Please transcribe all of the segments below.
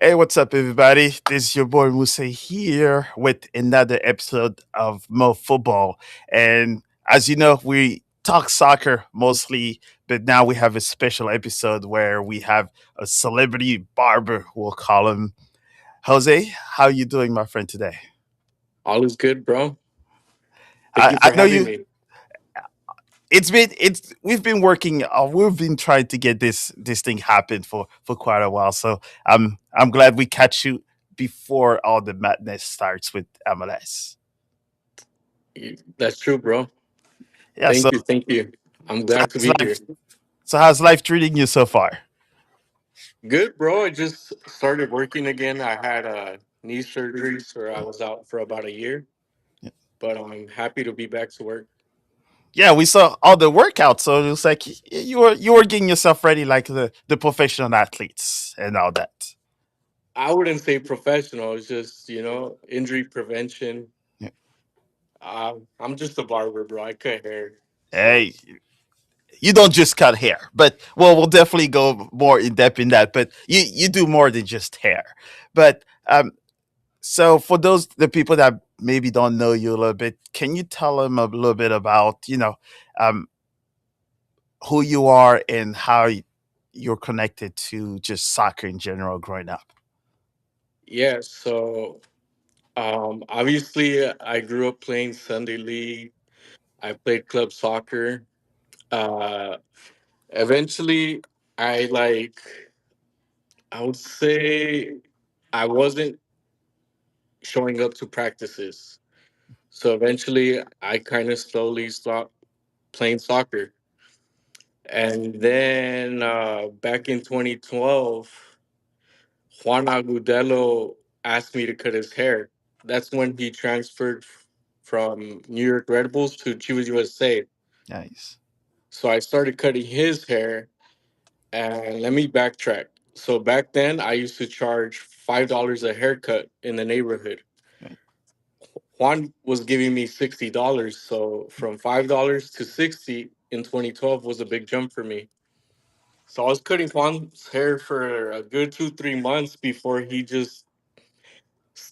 Hey, what's up, everybody? This is your boy Musa here with another episode of MoFutbol. And as you know, we talk soccer mostly, but now we have a special episode where we have a celebrity barber, we'll call him. Jose, how you doing, my friend, today? All is good, bro. Thank I, you I for know having you. me. It's we've been working. We've been trying to get this thing happen for quite a while. So I'm glad we catch you before all the madness starts with MLS. That's true, bro. Yeah. Thank you. Thank you. I'm So glad to how's be here. life? So how's life treating you so far? Good, bro. I just started working again. I had a knee surgery, so I was out for about a year, but I'm happy to be back to work. Yeah, we saw all the workouts. So it was like you were getting yourself ready like the professional athletes and all that. I wouldn't say professional. It's just, injury prevention. Yeah. I'm just a barber, bro. I cut hair. So Hey, you don't just cut hair, but well, we'll definitely go more in depth in that. But you do more than just hair. But so for those the people that maybe don't know you a little bit, can you tell them a little bit about um, who you are and how you're connected to just soccer in general growing up? yeah, so obviously I grew up playing Sunday league. I played club soccer. Uh Eventually, I I would say I wasn't showing up to practices. So eventually, I kind of slowly stopped playing soccer. And then back in 2012, Juan Agudelo asked me to cut his hair. That's when he transferred from New York Red Bulls to Chivas USA. Nice. So I started cutting his hair. And let me backtrack. So back then, I used to charge $5 a haircut in the neighborhood. Right. Juan was giving me $60. So from $5 to 60 in 2012 was a big jump for me. So I was cutting Juan's hair for a good 2, 3 months before he just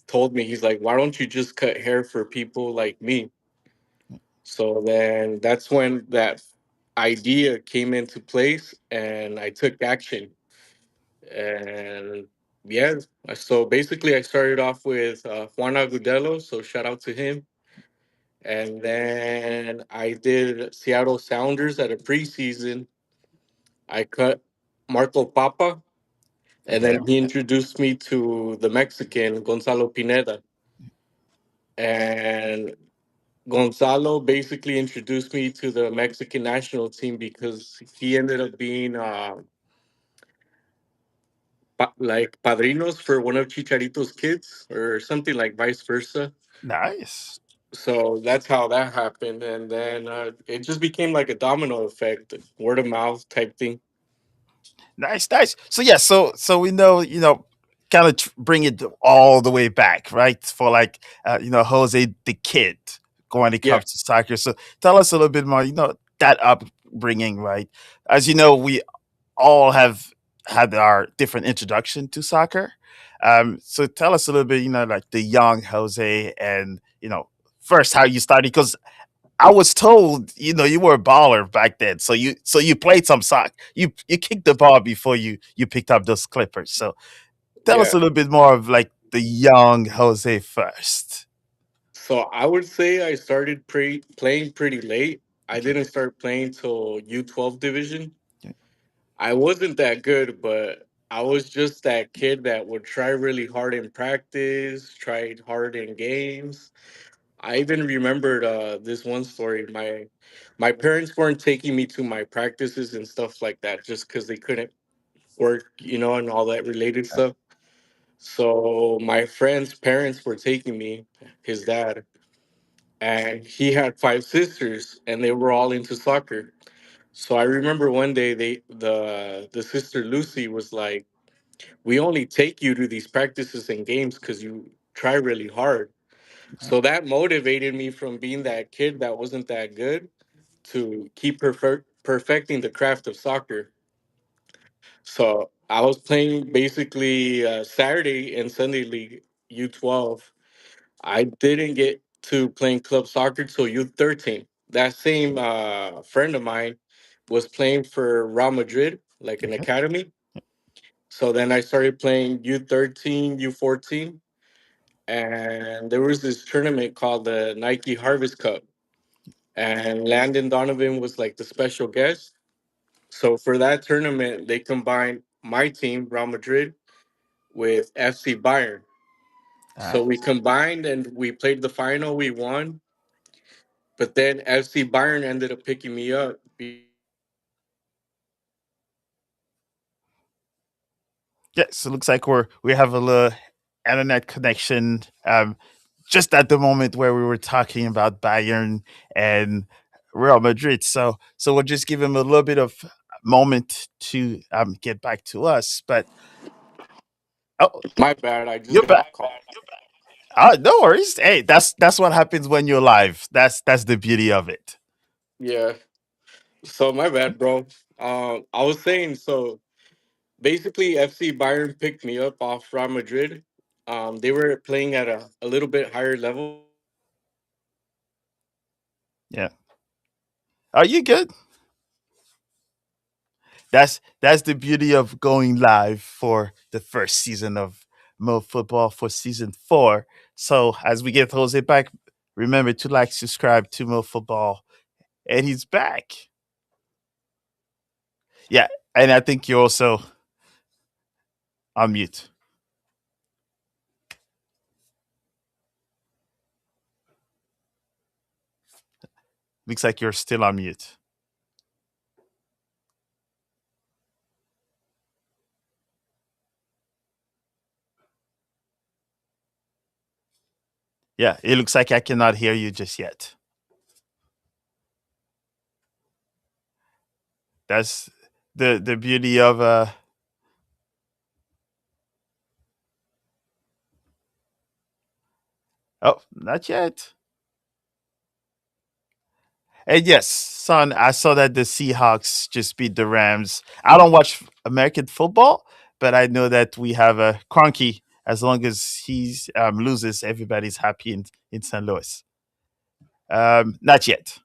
told me, he's like, why don't you just cut hair for people like me? So then that's when that idea came into place and I took action. And yeah, so basically I started off with Juan Agudelo, so shout out to him. And then I did Seattle Sounders at a preseason. I cut Marco Papa, and Okay. then he introduced me to the Mexican Gonzalo Pineda. And Gonzalo basically introduced me to the Mexican national team because he ended up being like padrinos for one of Chicharito's kids or something like vice versa. Nice. So that's how that happened. And then it just became like a domino effect, word of mouth type thing. Nice. So yeah, so we know, kind of bring it all the way back, right? For like, Jose the kid when it Yeah. comes to soccer. So tell us a little bit more, that upbringing, right? As you know, we all have had our different introduction to soccer. So tell us a little bit, like the young Jose and, first how you started, because I was told, you were a baller back then. So you played some sock. You kicked the ball before you picked up those clippers. So tell us Yeah. a little bit more of like the young Jose first. So I would say I started playing pretty late. I Okay. didn't start playing till U12 division. Okay. I wasn't that good, but I was just that kid that would try really hard in practice, tried hard in games. I even remembered this one story. My parents weren't taking me to my practices and stuff like that just because they couldn't work, and all that related stuff. So my friend's parents were taking me, his dad, and he had 5 sisters, and they were all into soccer. So I remember one day the sister Lucy was like, "We only take you to these practices and games because you try really hard." So that motivated me from being that kid that wasn't that good to keep perfecting the craft of soccer. So I was playing basically Saturday and Sunday league U12. I didn't get to playing club soccer till U13. That same friend of mine was playing for Real Madrid, like an Okay. academy. So then I started playing U13, U14, and there was this tournament called the Nike Harvest Cup, and Landon Donovan was like the special guest. So for that tournament, they combined my team, Real Madrid, with FC Bayern. All So we right. combined and we played the final. We won, but then FC Bayern ended up picking me up because Yes, it looks like we have a little internet connection. Just at the moment where we were talking about Bayern and Real Madrid. So we'll just give him a little bit of moment to get back to us. But oh, my bad. I just you're got a back. call. No worries. Hey, that's what happens when you're live. That's the beauty of it. Yeah. So my bad, bro. I was saying so. Basically, FC Bayern picked me up off Real Madrid. They were playing at a little bit higher level. Yeah. Are you good? That's the beauty of going live for the first season of Mo Football for season 4. So as we get Jose back, remember to like, subscribe to Mo Football, and he's back. Yeah, and I think you're also on mute. Looks like you're still on mute. Yeah, it looks like I cannot hear you just yet. That's the beauty of oh, not yet. And yes, son, I saw that the Seahawks just beat the Rams. I don't watch American football, but I know that we have a Cronky. As long as he loses, everybody's happy in St. Louis. Not yet.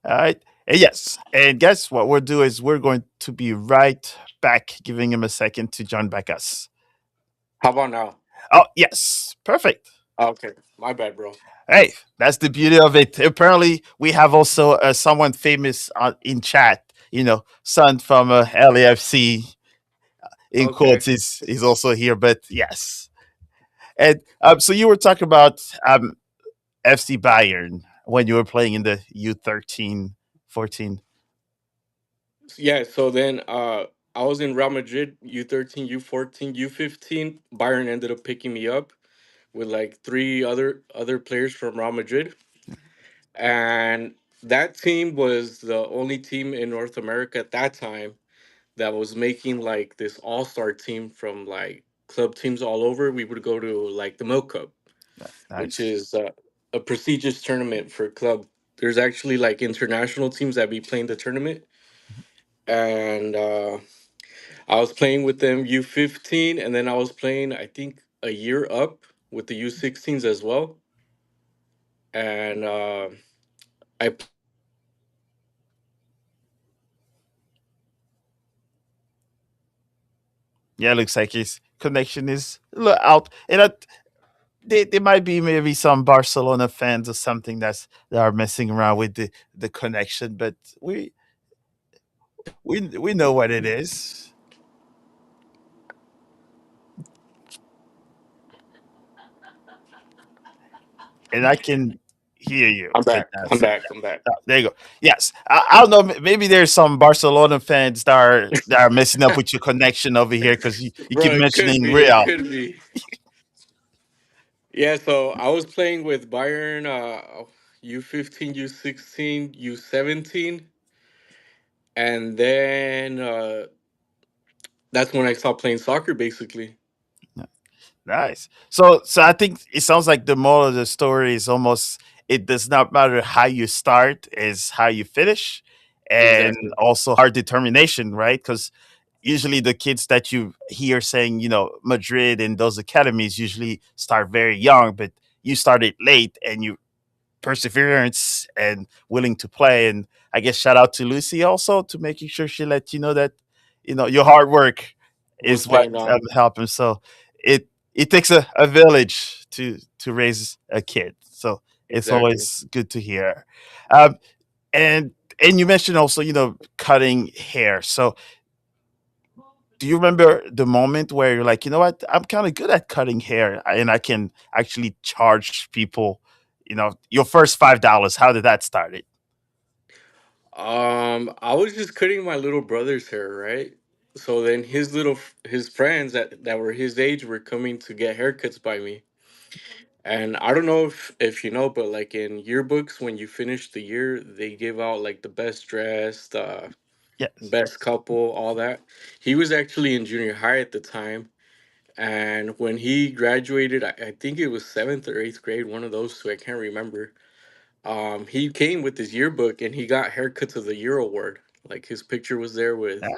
All right. And yes. And guess what we'll do is we're going to be right back, giving him a second to join back us. How about now? Oh, yes. Perfect. Okay, my bad, bro. Hey, that's the beauty of it. Apparently, we have also someone famous in chat. Son from LAFC in Okay. quotes is also here. But yes, and so you were talking about FC Bayern when you were playing in the U13, 14. Yeah. So then, I was in Real Madrid U13, U14, U15. Bayern ended up picking me up with like three other players from Real Madrid, and that team was the only team in North America at that time that was making like this all-star team from like club teams all over. We would go to like the Milk Cup, which Nice. is a prestigious tournament for club. There's actually like international teams that be playing the tournament, and I was playing with them U15, and then I was playing I think a year up with the U16s as well, and I Yeah, looks like his connection is a little out. And there might be maybe some Barcelona fans or something that are messing around with the connection, but we know what it is. And I can hear you. I'm back. I'm Fantastic. back. I'm back. There you go. Yes, I don't know. Maybe there's some Barcelona fans that are messing up with your connection over here because you keep Bro, it could mentioning be. It Real. could be. Yeah, so I was playing with Bayern U15, U16, U17, and then that's when I stopped playing soccer basically. Nice. So I think it sounds like the moral of the story is almost it does not matter how you start, is how you finish, and Exactly. also hard determination, right? Because usually the kids that you hear saying, Madrid and those academies usually start very young, but you started late and you perseverance and willing to play. And I guess shout out to Lucy also to making sure she let you know that your hard work Was is what paying off. helping. So it takes a village to raise a kid. So it's Exactly. always good to hear. Um, and and you mentioned also cutting hair. So do you remember the moment where you're like, you know what, I'm kind of good at cutting hair and I can actually charge people, your first $5? How did that start it? I was just cutting my little brother's hair, right? So then his friends that were his age were coming to get haircuts by me. And I don't know if you know, but like in yearbooks, when you finish the year, they give out like the best dressed, Yes. best couple, all that. He was actually in junior high at the time, and when he graduated, I think it was seventh or eighth grade, one of those two. I can't remember. He came with his yearbook and he got haircuts of the year award. Like his picture was there with. Nice.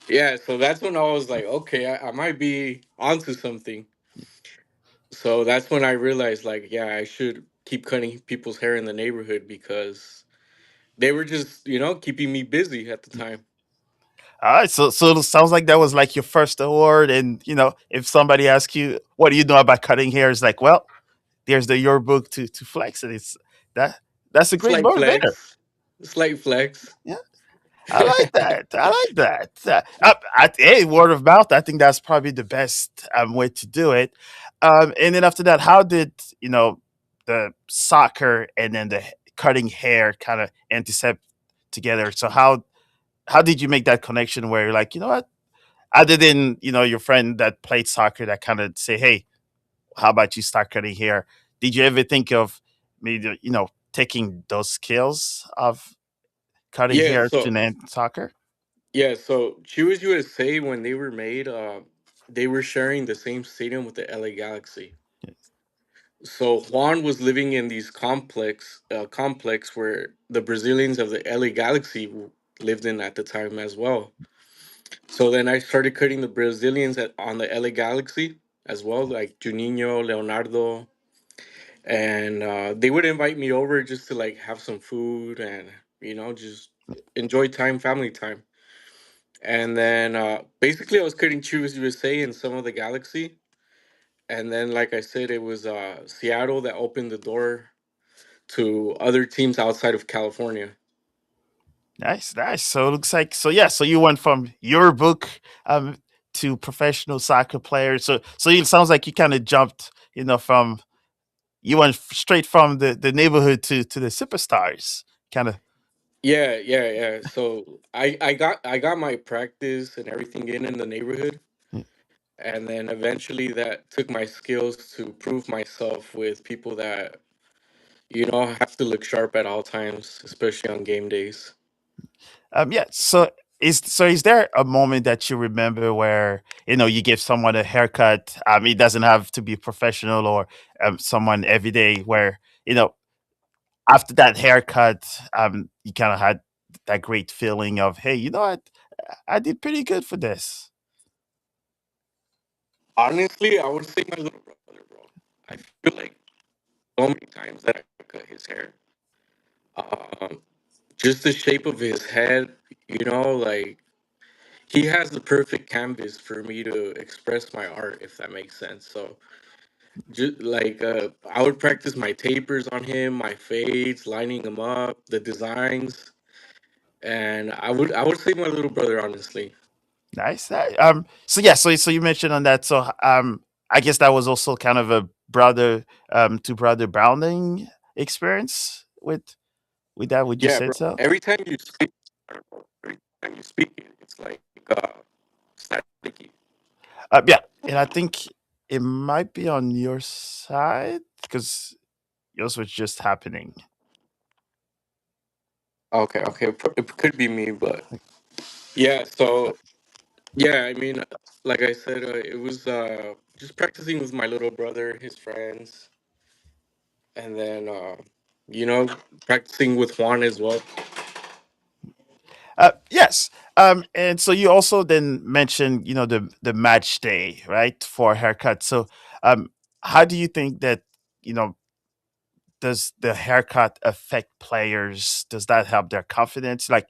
Yeah, so that's when I was like, okay, I might be onto something. So that's when I realized, like, yeah, I should keep cutting people's hair in the neighborhood because they were just, keeping me busy at the time. All right. So it sounds like that was like your first award. And if somebody asks you, what do you know about cutting hair? It's like, well, there's the your book to flex it. It's that that's a great Slight motivator. flex, slight flex. Yeah. I like that. I like that. Hey, word of mouth. I think that's probably the best way to do it. And then after that, how did the soccer and then the cutting hair kind of intercept together? So how did you make that connection where you're like, you know what? Other than your friend that played soccer that kind of say, hey, how about you start cutting hair? Did you ever think of maybe taking those skills of cutting Yeah, hair to so land soccer? Choose USA when they were made, they were sharing the same stadium with the LA Galaxy. So Juan was living in these complex where the Brazilians of the LA Galaxy lived in at the time as well. So then I started cutting the Brazilians on the LA Galaxy as well, like Juninho, Leonardo, and they would invite me over just to like have some food and just enjoy time, family time. And then basically I was cutting Choose USA in some of the Galaxy, and then like I said, it was Seattle that opened the door to other teams outside of California. Nice, nice. So it looks like yeah. So you went from your book um to professional soccer player. So it sounds like you kind of jumped, from you went straight from the neighborhood to the superstars. Kind of. Yeah, yeah, yeah. So I got my practice and everything in the neighborhood, and then eventually that took my skills to prove myself with people that have to look sharp at all times, especially on game days. Yeah. So is there a moment that you remember where you give someone a haircut? It doesn't have to be professional or someone every day. Where after that haircut, you kind of had that great feeling of, hey, you know what, I did pretty good for this. Honestly, I would say my little brother, bro. I feel like so many times that I cut his hair. Um, just the shape of his head, like he has the perfect canvas for me to express my art, if that makes sense. So just like I would practice my tapers on him, my fades, lining them up, the designs, and I would say my little brother, honestly. Nice. So yeah. So you mentioned on that. So I guess that was also kind of a brother to brother bounding experience with that. Would you Yeah, say bro. so? Every time you speak, every time you speak, it's like staticky. Yeah. And I think it might be on your side because yours was just happening. Okay, okay, it could be me, but yeah. So Yeah, I mean, like I said, it was just practicing with my little brother, his friends, and then you know, practicing with Juan as well. Yes. And so you also then mentioned, the match day, right, for haircut. So, um, how do you think that, you know, does the haircut affect players? Does that help their confidence? Like,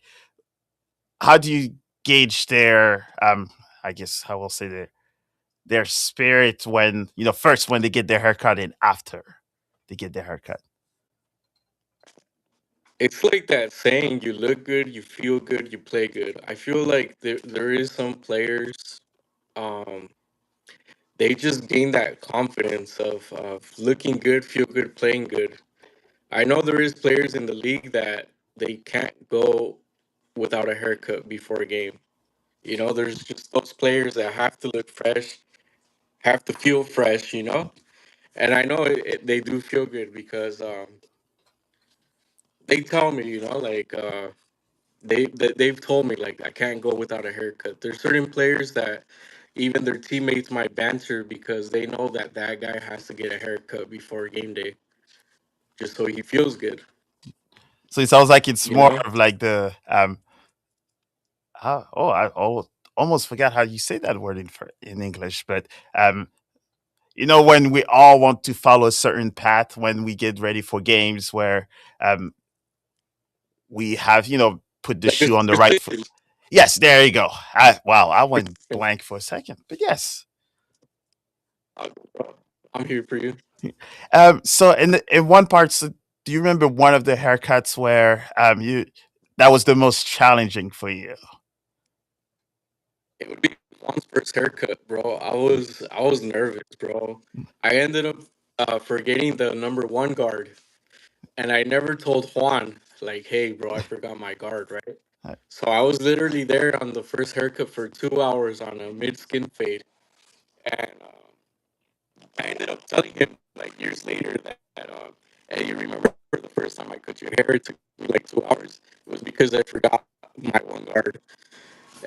how do you gauge their, I guess I will say their spirit when, first when they get their haircut and after they get their haircut? It's like that saying: you look good, you feel good, you play good. I feel like there is some players, um, they just gain that confidence of looking good, feel good, playing good. I know there is players in the league that they can't go without a haircut before a game. You know, there's just those players that have to look fresh, have to feel fresh. You know, and I know they do feel good because they tell me, like they've told me like I can't go without a haircut. There's certain players that even their teammates might banter because they know that that guy has to get a haircut before game day just so he feels good. So it sounds like it's You more know, of like the I almost forgot how you say that word in English, but um, when we all want to follow a certain path when we get ready for games where um, we have, put the like a shoe on the right foot. superstition. Yes, there you go. Wow, I went blank for a second, but yes. Uh, I'm here for you. So in one part, so do you remember one of the haircuts where you that was the most challenging for you? It would be Juan's first haircut, bro. I was nervous, bro. I ended up forgetting the number one guard, and I never told Juan like, "Hey, bro, I forgot my guard." Right. Uh, So I was literally there on the first haircut for 2 hours on a mid skin fade, and I ended up telling him like years later that hey, you remember the first time I cut your hair? It took me like 2 hours. It was because I forgot my one guard.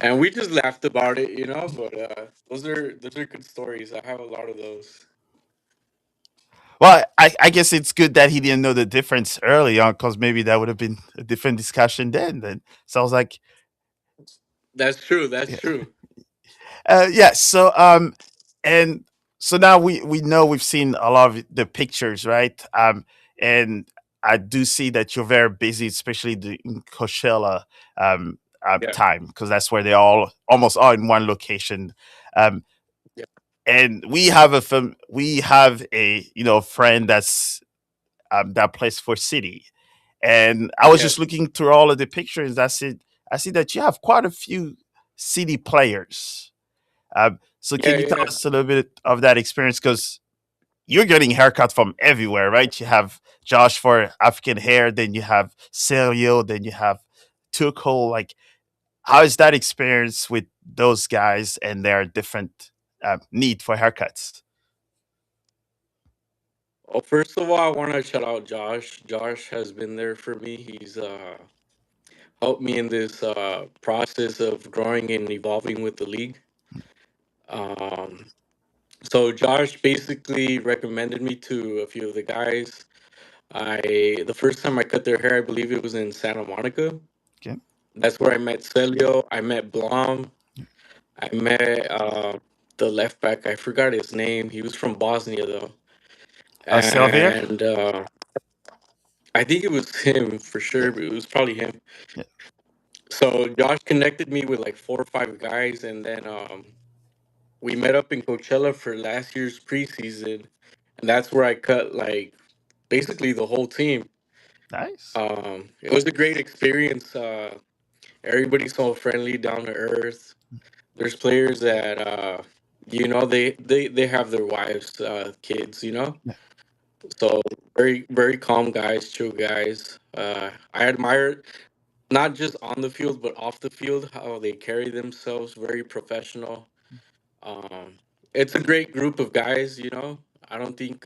And we just laughed about it, you know. But those are good stories. I have a lot of those. Well, I guess it's good that he didn't know the difference early on, because maybe that would have been a different discussion then. Then sounds like That's true. That's yeah. true. Yeah. And so now we know we've seen a lot of the pictures, right? And I do see that you're very busy, especially the in Coachella Yeah. time, because that's where they all almost all in one location. Um, Yeah. and we have a friend that plays for City, and I was just Yes. looking through all of the pictures. I see that you have quite a few City players. So Yeah. can you tell Yeah. us a little bit of that experience? Because you're getting haircuts from everywhere, right? You have Josh for African hair, then you have Celio, then you have Tuchel. Like, how is that experience with those guys and their different need for haircuts? Well, first of all, I want to shout out Josh. Josh has been there for me. He's helped me in this process of growing and evolving with the league. Um, so Josh basically recommended me to a few of the guys. The first time I cut their hair, I believe it was in Santa Monica. Okay. That's where I met Celio. I met Blom. I met the left back. I forgot his name. He was from Bosnia though, Selvier? and I think it was him for Yeah. sure. But it was probably him. Yeah. So Josh connected me with like 4 or 5 guys, and then we met up in Coachella for last year's preseason, and that's where I cut like basically the whole team. Nice. It was a great experience. Everybody's so friendly, down to earth. There's players that they have their wives, kids, Yeah. so very very calm guys, chill guys. I admire not just on the field but off the field how they carry themselves, very professional. um it's a great group of guys, I don't think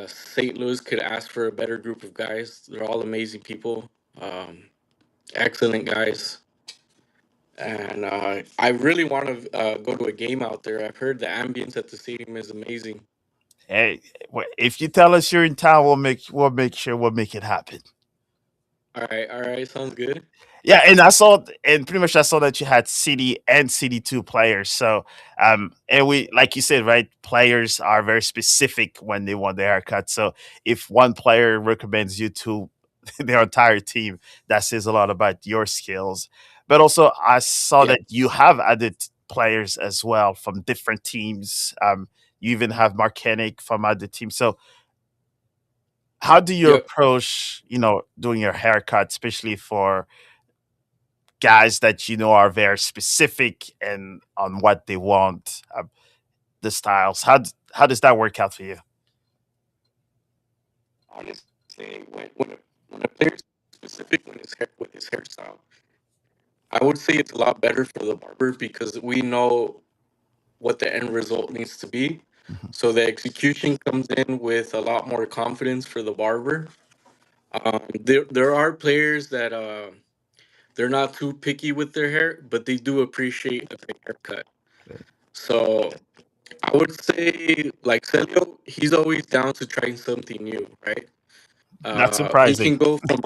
St. Louis could ask for a better group of guys. They're all amazing people, excellent guys. and I really want to go to a game out there. I've heard the ambience at the stadium is amazing. Hey, if you tell us you're in town, we'll make sure we'll make it happen. All right, sounds good. Yeah, and pretty much I saw that you had City and City 2 players. So, and we, like you said, right, players are very specific when they want their haircut. So, if one player recommends you to their entire team, that says a lot about your skills. But also, I saw Yeah, that you have added players as well from different teams. You even have Marcanic from other teams. So, how do you yep. approach, doing your haircut, especially for guys that are very specific and on what they want, the styles. How does that work out for you? Honestly, when a player is specific with his hairstyle, I would say it's a lot better for the barber because we know what the end result needs to be. Mhm. So the execution comes in with a lot more confidence for the barber. There are players that they're not too picky with their hair, but they do appreciate a good haircut. So I would say like Celio, he's always down to trying something new, right? Not He surprising. can go from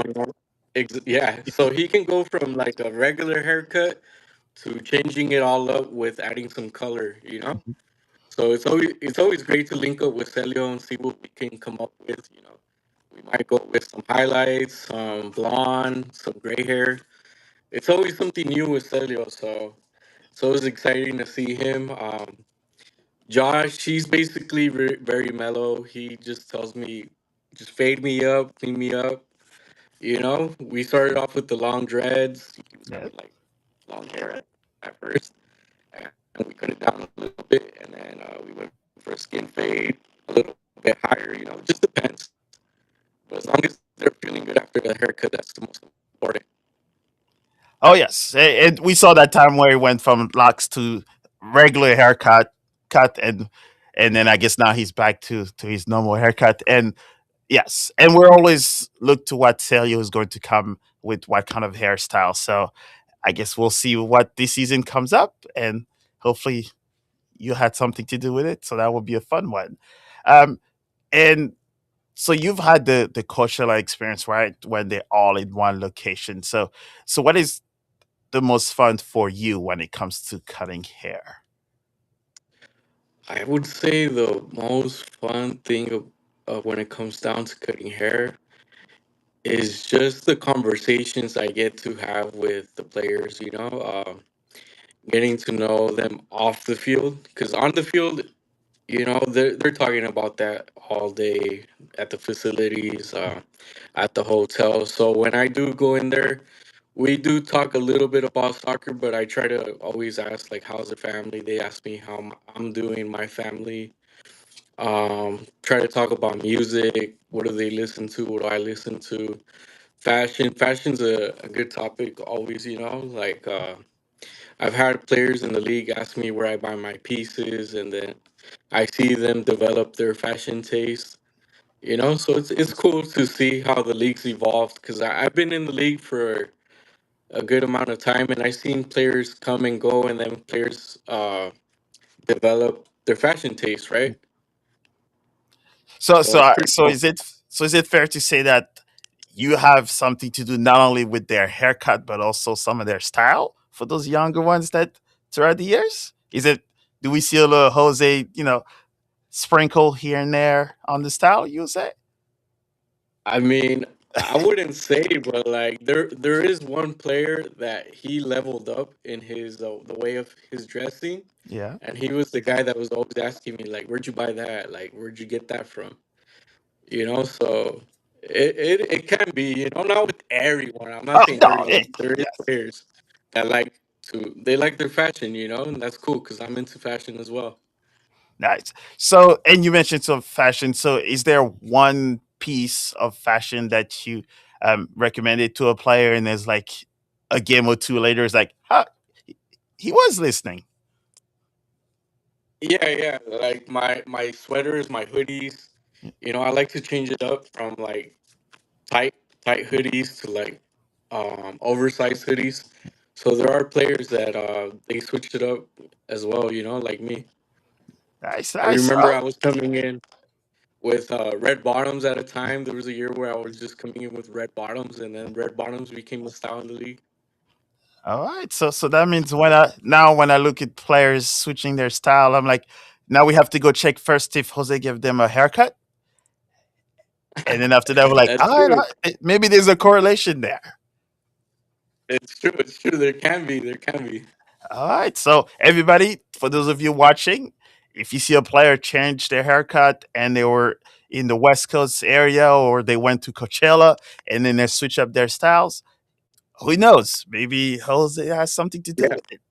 yeah, so he can go from like a regular haircut to changing it all up with adding some color, you know. Mhm. So it's always great to link up with Celio and see what we can come up with. You know, we might go with some highlights, some blonde, some gray hair. It's always something new with Celio, so it's always exciting to see him. Josh, he's basically very mellow. He just tells me, just fade me up, clean me up. You know, we started off with the long dreads. He was Yeah. having like long hair at first, and we cut it down a little bit, and then we went for a skin fade, a little bit higher. You know, it just depends. But as long as they're feeling good after the haircut, that's the most important. Oh yes, and we saw that time where he went from locks to regular haircut, cut, and then I guess now he's back to his normal haircut. And yes, and we're always look to what Celio is going to come with, what kind of hairstyle. So I guess we'll see what this season comes up, and hopefully you had something to do with it. So that will be a fun one. Um, and so you've had the Coachella experience, right? When they're all in one location. So what is the most fun for you when it comes to cutting hair? I would say the most fun thing when it comes down to cutting hair is just the conversations I get to have with the players. You know, getting to know them off the field because on the field, you know, they're talking about that all day at the facilities, at the hotel. So when I do go in there, we do talk a little bit about soccer, but I try to always ask like, "How's the family?" They ask me how I'm doing, my family. Try to talk about music. What do they listen to? What do I listen to? Fashion's a good topic always. You know, like I've had players in the league ask me where I buy my pieces, and then I see them develop their fashion taste. You know, so it's cool to see how the league's evolved because I've been in the league for a good amount of time, and I've seen players come and go, and then players develop their fashion taste. Right, So so so it's I- pretty so cool. is it fair to say that you have something to do not only with their haircut but also some of their style for those younger ones that throughout the years? Is it Do we see a little Jose, sprinkle here and there on the style? You would say? I mean, I wouldn't say, but like there is one player that he leveled up in his the way of his dressing, Yeah. and he was the guy that was always asking me like, "Where'd you buy that? Like, where'd you get that from?" You know, so it can be, you know, not with everyone. I'm not Oh saying no. everyone. There is Yes. players that they like their fashion, you know, and that's cool because I'm into fashion as well. Nice. So, and you mentioned some fashion. So, is there one piece of fashion that you recommended to a player, and there's like a game or two later, it's like, huh, he was listening. Yeah, yeah. Like my sweaters, my hoodies. You know, I like to change it up from like tight tight hoodies to like oversized hoodies. So there are players that they switched it up as well, like me. Nice, I nice. remember I was coming in with red bottoms at a time. There was a year where I was just coming in with red bottoms, and then red bottoms became a style in the league. All right. So that means when I look at players switching their style, I'm like, now we have to go check first if Jose gave them a haircut, and then after that we're like, That's all right, true. maybe there's a correlation there. It's true. It's true. There can be. There can be. All right. So everybody, for those of you watching, if you see a player change their haircut and they were in the West Coast area or they went to Coachella and then they switch up their styles, who knows? Maybe Jose has something to do Yeah. with it.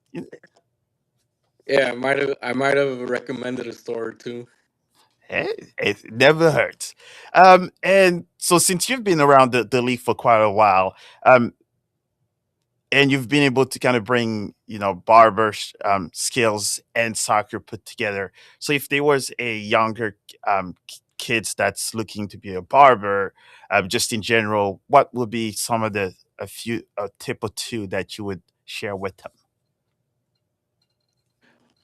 Yeah. I might have recommended a store or two. Hey, it never hurts. And so since you've been around the league for quite a while, and you've been able to kind of bring, barber skills and soccer put together. So if there was a younger kids that's looking to be a barber, just in general, what would be some of a tip or two that you would share with them?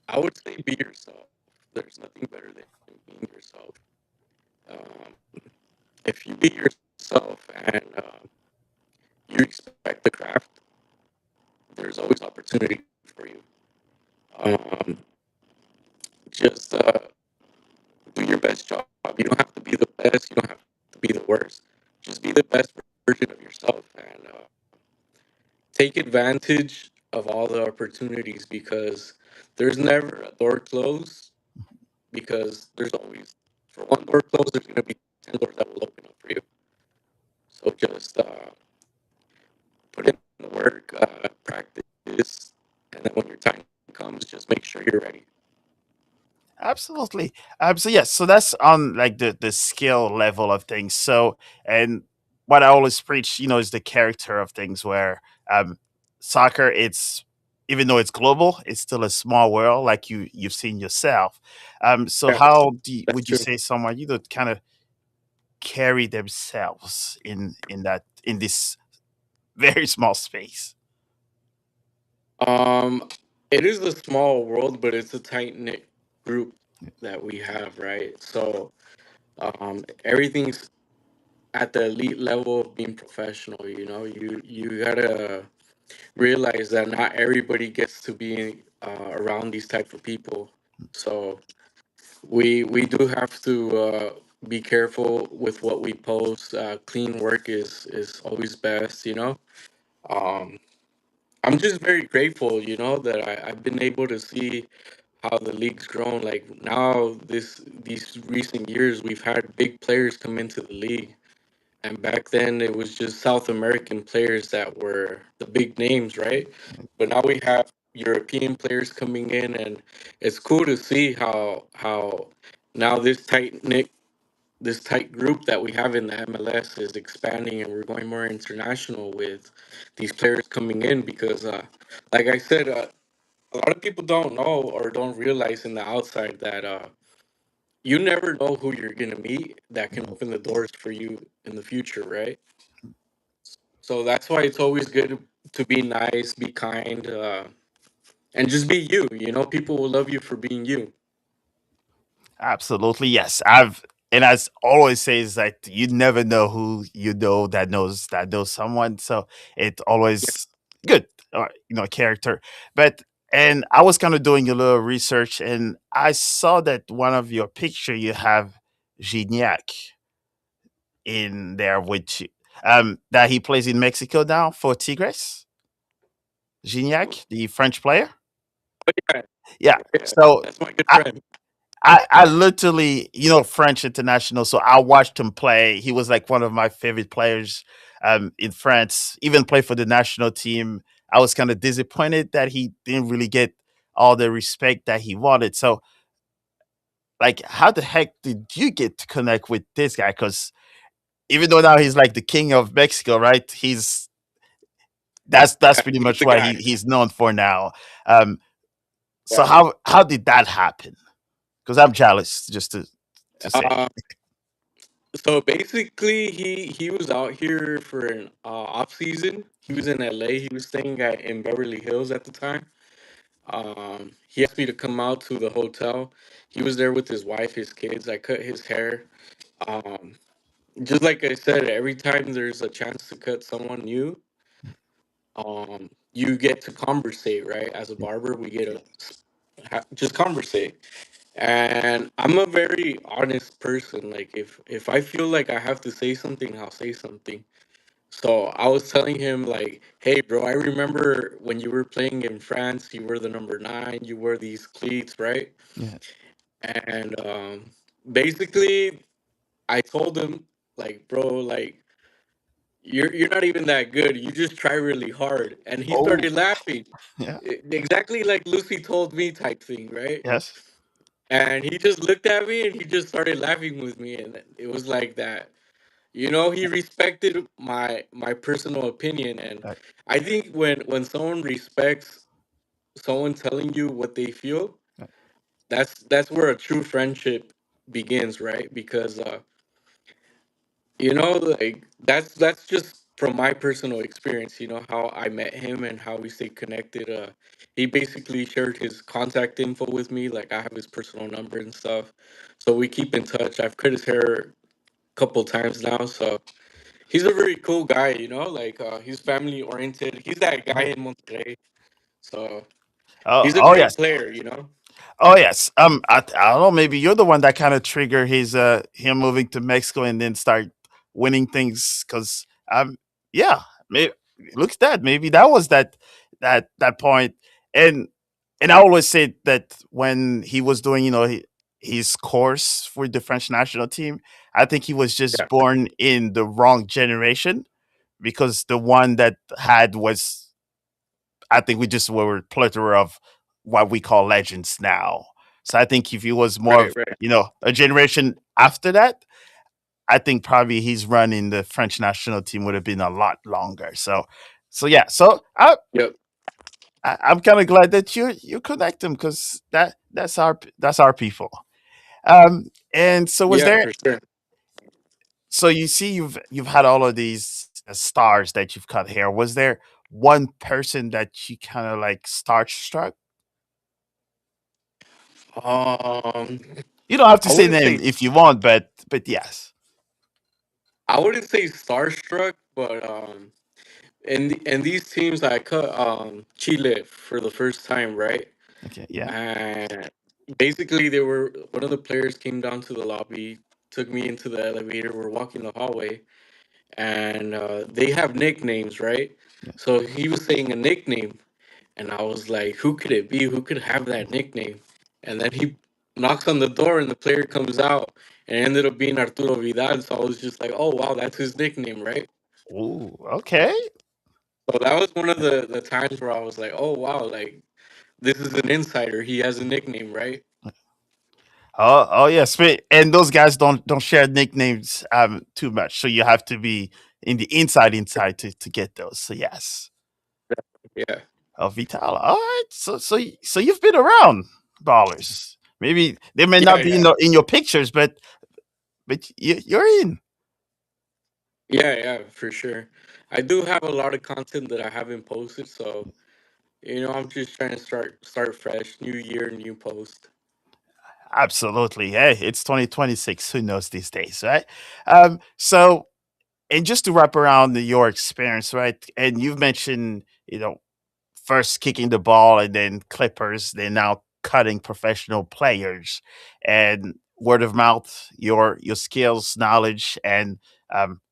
I would say be yourself. There's nothing better than being yourself. Um, if you be yourself and you respect the craft, there's always opportunity for you. Um, just do your best job. You don't have to be the best. You don't have to be the worst. Just be the best version of yourself and take advantage of all the opportunities because there's never a door closed because there's always for one door closed there's going to be 10 doors that will open up for you. So just put in the work, practice, and then when your time comes, just make sure you're ready. Absolutely. So yes, so that's on like the skill level of things. So and what I always preach, is the character of things where soccer, it's even though it's global, it's still a small world, like you've seen yourself. So Yeah, how that's would you true. say someone kind of carry themselves in this very small space? Um, it is a small world, but it's a tight knit group that we have, right? So everything's at the elite level of being professional. You gotta realize that not everybody gets to be around these type of people. So we do have to be careful with what we post. Clean work is always best. Um, I'm just very grateful, that I've been able to see how the league's grown. Like now, these recent years, we've had big players come into the league, and back then it was just South American players that were the big names, right? But now we have European players coming in, and it's cool to see how now this tight group that we have in the MLS is expanding, and we're going more international with these players coming in because, like I said, a lot of people don't know or don't realize in the outside that you never know who you're gonna meet that can open the doors for you in the future, right? So that's why it's always good to be nice, be kind, and just be you. People will love you for being you. Absolutely, yes. And as always says that you never know who that knows someone. So it's always good, character. But and I was kind of doing a little research, and I saw that one of your picture you have Gignac in there with you. That he plays in Mexico now for Tigres. Gignac, the French player. Yeah, Yeah. yeah, So that's my good I, friend. I literally, French international, so I watched him play. He was like one of my favorite players in France, even play for the national team. I was kind of disappointed that he didn't really get all the respect that he wanted. So, like, how the heck did you get to connect with this guy? Because even though now he's like the king of Mexico, right? That's Yeah, pretty he's much the what guy. he's known for now. Um, so Yeah. how did that happen? Because I'm jealous, just to say. Uh, So basically, he was out here for an off season. He Okay. was in LA. He was staying at in Beverly Hills at the time. He asked me to come out to the hotel. He was there with his wife, his kids. I cut his hair. Um, just like I said, every time there's a chance to cut someone new, you get to conversate, right? As a Yeah. barber, we get to just conversate. And I'm a very honest person. Like if I feel like I have to say something, I'll say something. So I was telling him like, "Hey, bro, I remember when you were playing in France. You were the number 9. You wore these cleats, right?" Yeah. And basically, I told him like, "Bro, like you're not even that good. You just try really hard." And he Oh. started laughing, Yeah. exactly like Lucy told me type thing, right? Yes. And he just looked at me and he just started laughing with me, and it was like that. You know, he respected my personal opinion, and Right. I think when someone respects someone telling you what they feel, Right. that's where a true friendship begins, right? Because you know, like that's just from my personal experience. You know how I met him and how we stay connected. He basically shared his contact info with me. Like I have his personal number and stuff, so we keep in touch. I've cut his hair a couple times now, so he's a very cool guy. You know, like he's family oriented. He's that guy Oh. in Monterrey, so Oh. he's a Oh great yes. player. You know. Oh yes. I don't know. Maybe you're the one that kind of trigger his him moving to Mexico and then start winning things. Because yeah, maybe, look at that. Maybe that was that point. And and I always say that when he was doing his course for the French national team, I think he was just Yeah. born in the wrong generation because the one that had was, I think we just were a plethora of what we call legends now. So I think if he was more Right. of, Right. a generation after that, I think probably his run in the French national team would have been a lot longer. So yeah. So Yep. I'm kind of glad that you connect them because that's our people. And so was Yeah. there? For sure. So you see, you've had all of these stars that you've cut hair. Was there one person that you kind of like starstruck? Um, You don't have to I say wouldn't name say if you want, but yes. I wouldn't say starstruck, but in these teams I cut Chile for the first time, right? Okay, yeah, And basically they were one of the players came down to the lobby, took me into the elevator, we're walking the hallway, and they have nicknames, right? yeah. So he was saying a nickname, and I was like, who could it be? Who could have that nickname? And then he knocks on the door and the player comes out, and it ended up being Arturo Vidal. So I was just like, oh wow, that's his nickname, right? Ooh, okay. So that was one of the times where I was like, oh wow, like this is an insider. He has a nickname, right? Oh yes, and those guys don't share nicknames too much, so you have to be in the inside to get those. So yes, Yeah, oh Vital. All right, so you've been around ballers. Maybe they may yeah, not be yeah, in your pictures, but you're in. yeah, for sure. I do have a lot of content that I haven't posted, so you know, I'm just trying to start fresh, new year, new post. Absolutely. Hey, it's 2026. Who knows these days, right? So and just to wrap around your experience, right? And you've mentioned, first kicking the ball and then Clippers, then now cutting professional players, and word of mouth, your skills, knowledge, and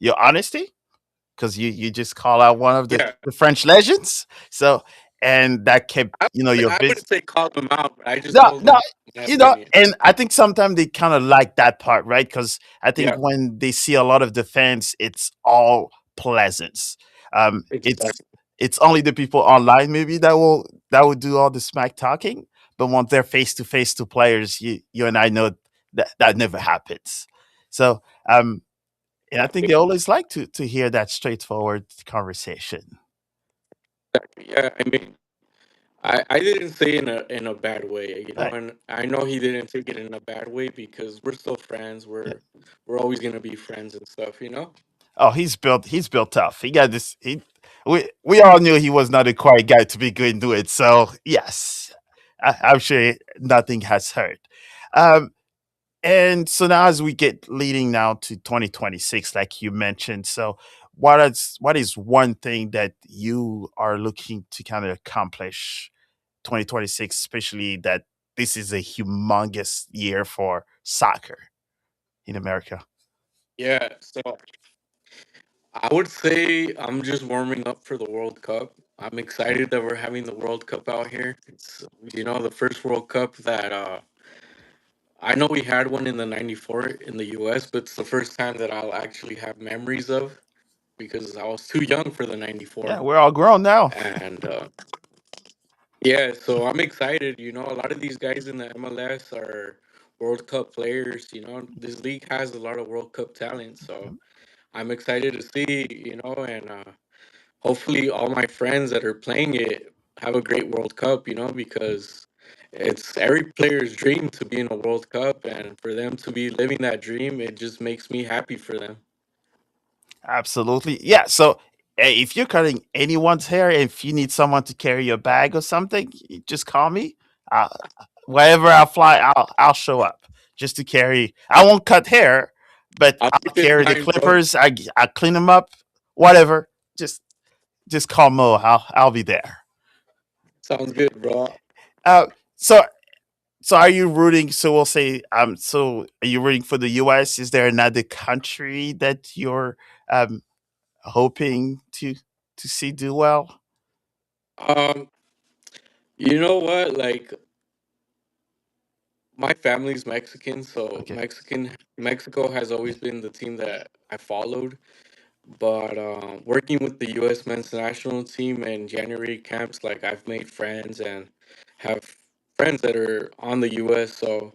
your honesty, because you just call out one of the, Yeah, the French legends. So and that kept your I business. wouldn't say call them out, but I just No, told no, them my opinion. and I think sometimes they kind of like that part, right? Because I think Yeah, when they see a lot of the fans, it's all pleasance. It's exactly. it's only the people online maybe that will do all the smack talking, but once they're face to face to players, you and I know that never happens. So and I think they always like to hear that straightforward conversation. Yeah, I mean, I didn't say in a bad way, you know, Right. and I know he didn't take it in a bad way because we're still friends. Yeah. We're always gonna be friends and stuff, you know. Oh, he's built tough. He got this. We all knew he was not a quiet guy to be going to it. So yes, I'm sure nothing has hurt. Um, and so now as we get leading now to 2026, like you mentioned, so what is one thing that you are looking to kind of accomplish 2026, especially that this is a humongous year for soccer in America? Yeah, so I would say I'm just warming up for the World Cup. I'm Yeah, excited that we're having the World Cup out here. It's, you know, the first World Cup that I know we had one in the '94 in the US, but it's the first time that I'll actually have memories of because I was too young for the yeah, '94. we're all grown now. And yeah, so I'm excited. You know, a lot of these guys in the MLS are World Cup players. You know, this league has a lot of World Cup talent. So I'm excited to see, you know, and hopefully all my friends that are playing it have a great World Cup, you know, because it's every player's dream to be in a World Cup, and for them to be living that dream, it just makes me happy for them. Absolutely. Yeah. So if you're cutting anyone's hair, if you need someone to carry your bag or something, just call me. Uh, Wherever I fly, I'll show up just to carry. I won't cut hair, but I'll I'll keep it in carry the mind, bro. clippers. I clean them up, whatever. Just just call Mo. I'll be there. Sounds good, bro. Uh, so so are you rooting? So we'll say So are you rooting for the U.S.? Is there another country that you're um hoping to see do well? Um, you know what? Like my family's Mexican, so Okay. Mexico has always been the team that I followed. But working with the U.S. men's national team and January camps, like I've made friends and have friends that are on the U.S. So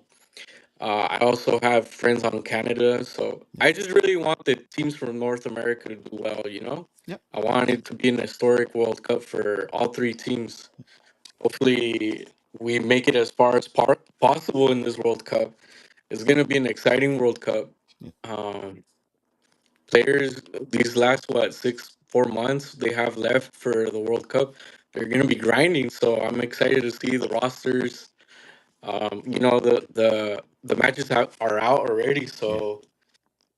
I also have friends on Canada. So Yeah. I just really want the teams from North America to do well. You know, Yeah. I want it to be an historic World Cup for all three teams. Hopefully, we make it as far as possible in this World Cup. It's gonna be an exciting World Cup. Yeah. Um, Players these last what 4 months they have left for the World Cup, they're gonna be grinding. So I'm excited to see the rosters. You know the matches are out already, Yeah. so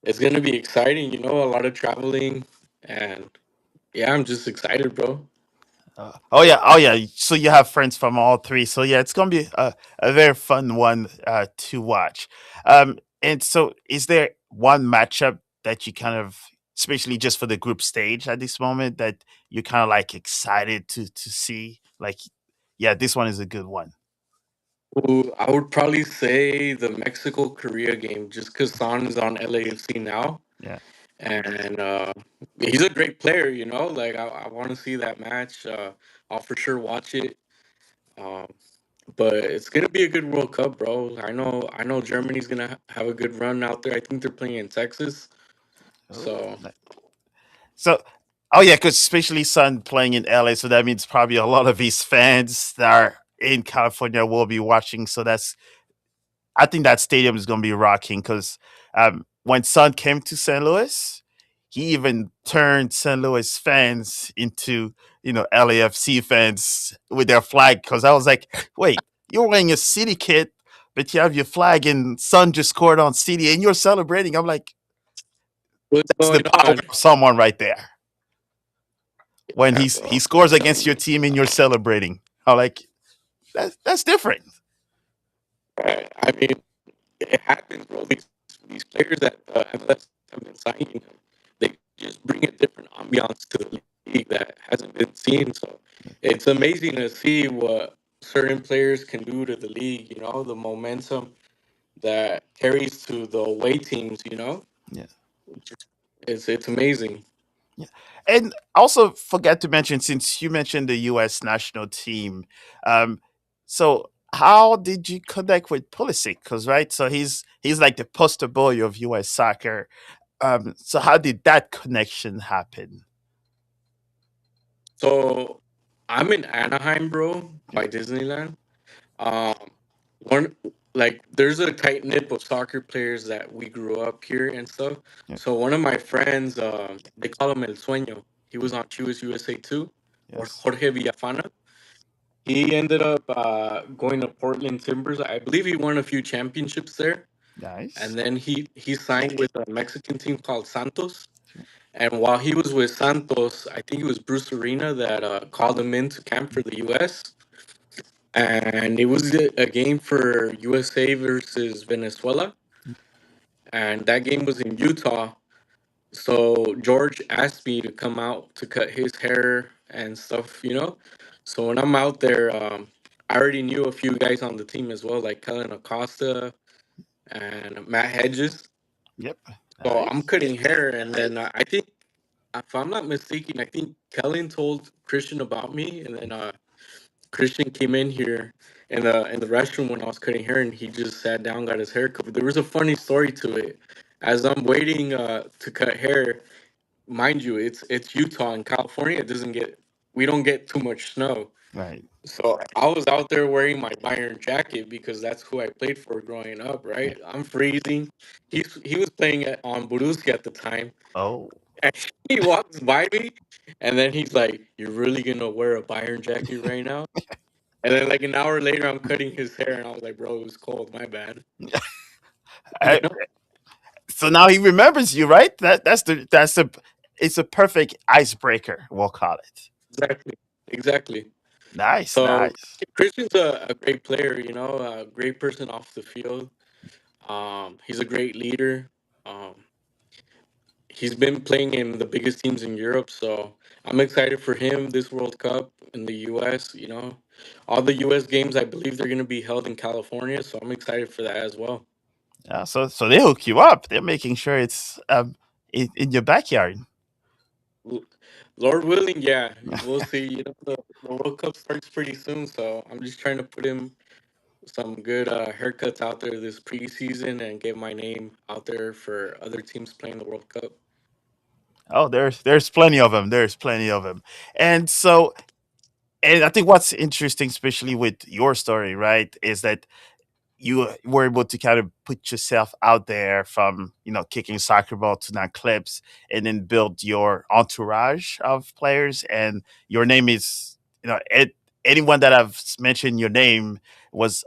it's gonna be exciting. You know, a lot of traveling, and yeah, I'm just excited, bro. Oh yeah, oh yeah. So you have friends from all three. So yeah, it's gonna be a very fun one to watch. And so, is there one matchup that you kind of, especially just for the group stage at this moment, that you're kind of like excited to see? Like, yeah, this one is a good one. Ooh, I would probably say the Mexico Korea game, just because Son is on LAFC now, Yeah, and he's a great player. You know, like I want to see that match. I'll for sure watch it. Um, but it's gonna be a good World Cup, bro. I know Germany's gonna have a good run out there. I think they're playing in Texas. oh, So so, oh yeah, because especially Sun playing in LA, so that means probably a lot of his fans that are in California will be watching. So I think that stadium is going to be rocking because when Sun came to St. Louis, he even turned St. Louis fans into LAFC fans with their flag. Because I was like, wait, you're wearing a City kit, but you have your flag, and Sun just scored on City, and you're celebrating. I'm like, what's that's the going power on? of someone right there. When Yeah, he bro. scores I'm against telling your you. team and you're celebrating, I'm like, that's different. I mean, it happens, bro. These players that MLS have been signing, they just bring a different ambiance to the league that hasn't been seen. So it's amazing to see what certain players can do to the league. You know, the momentum that carries to the away teams. You know, Yeah. it's amazing. Yeah. And also forget to mention, since you mentioned the US national team, um, so how did you connect with Pulisic? Because right, so he's like the poster boy of US soccer. So how did that connection happen? So I'm in Anaheim, bro, Yep. by Disneyland. Um, one like there's a tight knit of soccer players that we grew up here and stuff. Yep. So one of my friends, they call him El Sueño. He was on Chivas USA too, or Yes. Jorge Villafana. He ended up going to Portland Timbers. I believe he won a few championships there, and Nice. then he signed with a Mexican team called Santos. And while he was with Santos, I think it was Bruce Arena that called him into camp for the U.S. And it was a game for USA versus Venezuela, and that game was in Utah. So George asked me to come out to cut his hair and stuff. So when I'm out there, I already knew a few guys on the team as well, like Kellen Acosta and Matt Hedges. Yep. So I'm Nice. cutting hair, and then I think, if I'm not mistaken, I think Kellen told Christian about me, and then Christian came in here in the restroom when I was cutting hair, and he just sat down, got his hair cut. But there was a funny story to it. As I'm waiting to cut hair, mind you, it's Utah and California. It doesn't get We don't get too much snow. Right. So I was out there wearing my Bayern jacket because that's who I played for growing up. Yeah. Right, I'm freezing. He was playing on Borussia at the time, Oh. and he walks by me, and then he's like, "You're really gonna wear a Bayern jacket right now?" And then like an hour later, I'm cutting his hair, and I was like, "Bro, it was cold. My bad." You I, know so now he remembers you, right? That's the it's a perfect icebreaker. We'll call it. exactly, exactly. Nice. So Nice. Christian's a great player. A great person off the field. He's a great leader. Um, he's been playing in the biggest teams in Europe, so I'm excited for him this World Cup in the U.S. All the U.S. games, I believe they're going to be held in California, so I'm excited for that as well. Yeah. So they hook you up. They're making sure it's in your backyard. L- Lord willing, yeah, we'll see. The World Cup starts pretty soon, so I'm just trying to put him some good haircuts out there this preseason and get my name out there for other teams playing the World Cup. Oh, there's plenty of them. There's plenty of them. And so, and I think what's interesting, especially with your story, right, is that you were able to kind of put yourself out there from kicking soccer ball to now clips, and then build your entourage of players. And your name is anyone that I've mentioned your name was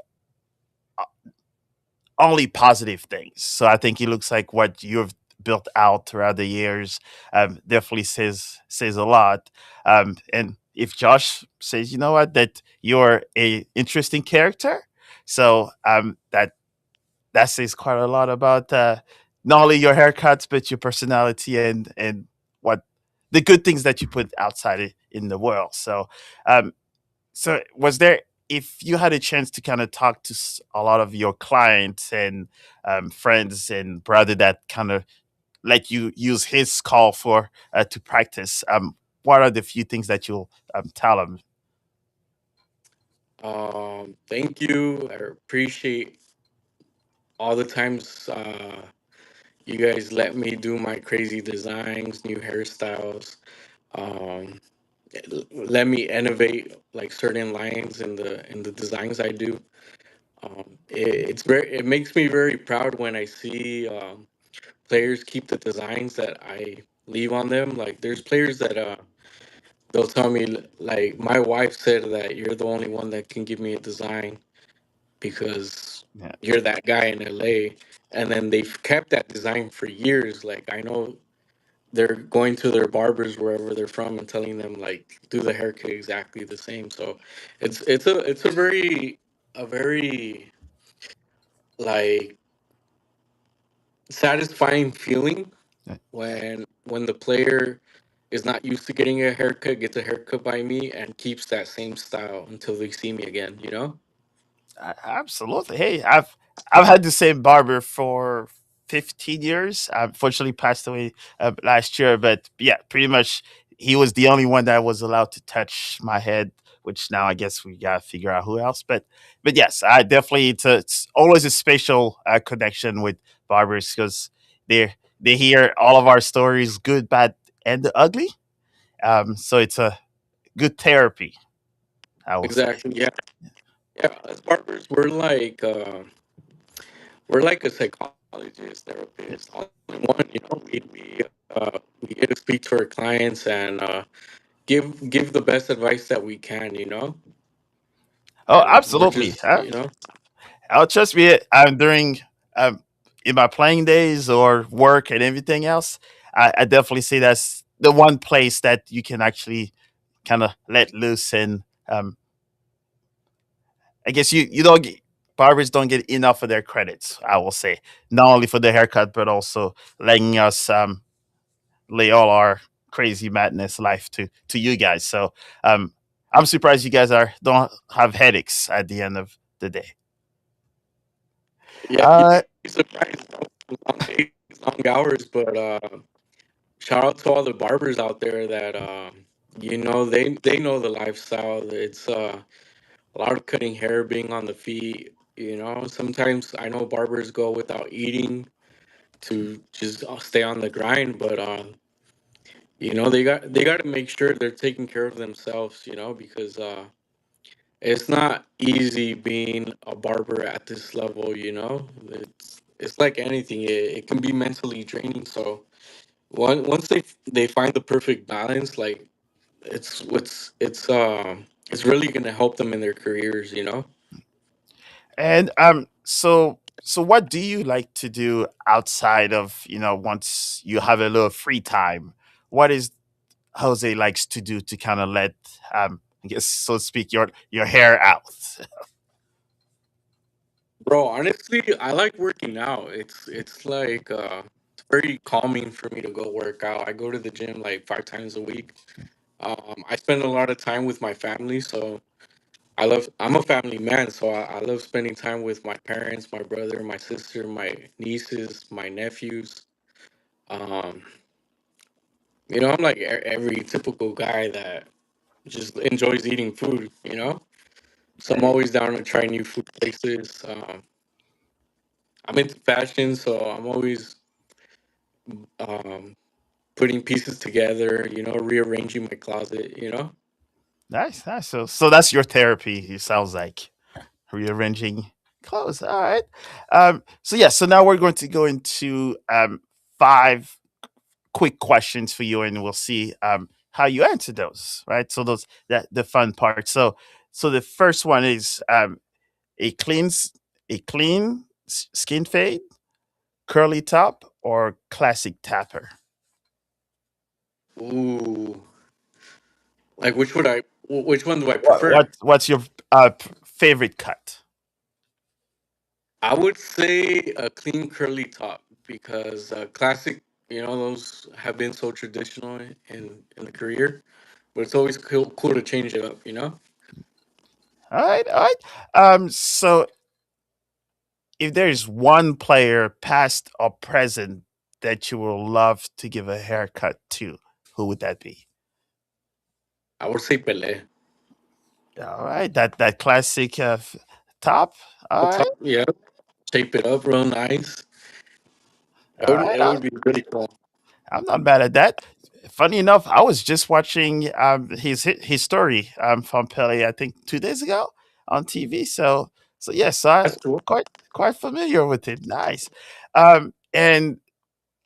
only positive things. So I think it looks like what you've built out throughout the years definitely says a lot. And if Josh says, you know what, that you're a interesting character, so that says quite a lot about not only your haircuts but your personality, and what the good things that you put outside in the world. So was there, if you had a chance to kind of talk to a lot of your clients and friends and brother that kind of let you use his call for to practice, what are the few things that you'll tell them? Thank you. I appreciate all the times you guys let me do my crazy designs, new hairstyles. Um, Let me innovate like certain lines in the designs I do. It makes me very proud when I see players keep the designs that I leave on them. Like there's players that they'll tell me, like my wife said that you're the only one that can give me a design because Yeah. you're that guy in LA. And then they've kept that design for years. Like I know they're going to their barbers wherever they're from and telling them like do the haircut exactly the same. So it's a very like satisfying feeling Yeah. when the player is not used to getting a haircut, gets a haircut by me and keeps that same style until they see me again. Absolutely. Hey, I've had the same barber for 15 years. Unfortunately, passed away last year, but yeah, pretty much he was the only one that was allowed to touch my head. Which now I guess we gotta figure out who else. But yes, I definitely it's always a special connection with barbers because they hear all of our stories, good, bad, and the ugly. So it's a good therapy. I will say. Exactly. Yeah. Yeah. As barbers, we're like a psychologist, therapist, all in one. You know, we get to speak to our clients and give the best advice that we can. You know, Oh, and we're absolutely. just you know, I'll trust me. During um, in my playing days or work and everything else, I definitely say that's the one place that you can actually kind of let loose and I guess you don't get, barbers don't get enough of their credits. I will say not only for the haircut but also letting us lay all our crazy madness life to you guys. So um, I'm surprised you guys are don't have headaches at the end of the day. yeah, you'd Uh, be surprised. You know, long days, long hours, but shout out to all the barbers out there that you know they know the lifestyle. It's a lot of cutting hair, being on the feet. You know, sometimes I know barbers go without eating to just stay on the grind, but you know they got to make sure they're taking care of themselves. You know, because it's not easy being a barber at this level. You know, it's like anything. It can be mentally draining. So once they find the perfect balance, like it's really gonna help them in their careers. You know. and so what do you like to do outside of once you have a little free time? What is Jose likes to do to kind of let I guess so to speak your hair out? Bro, honestly, I like working out. It's like it's very calming for me to go work out. I go to the gym like 5 times a week. I spend a lot of time with my family, so I'm a family man, so I love spending time with my parents, my brother, my sister, my nieces, my nephews. Um, you know, I'm like every typical guy that just enjoys eating food, you know? So I'm Hey, always down to try new food places. I'm into fashion, so I'm always um, putting pieces together, you know, rearranging my closet, you know? nice, nice. So that's your therapy. It sounds like rearranging clothes. All right. So yeah. So now we're going to go into five quick questions for you, and we'll see how you answer those. Right. So those that the fun part. So the first one is a clean a clean skin fade, curly top, or classic tapper. Ooh, like which one do I prefer? What's your favorite cut? I would say a clean curly top because classic, you know, those have been so traditional in the career, but it's always cool to change it up, you know? All right, all right. So if there's one player, past or present, that you will love to give a haircut to, who would that be? I would say Pelé. All right, that classic top. The All right, top, yeah, shape it up real nice. It all would right. it would be really cool. I'm not mad at that. Funny enough, I was just watching his story from Pele, I think 2 days ago on TV. So yes, I That's cool. quite familiar with it. Nice. And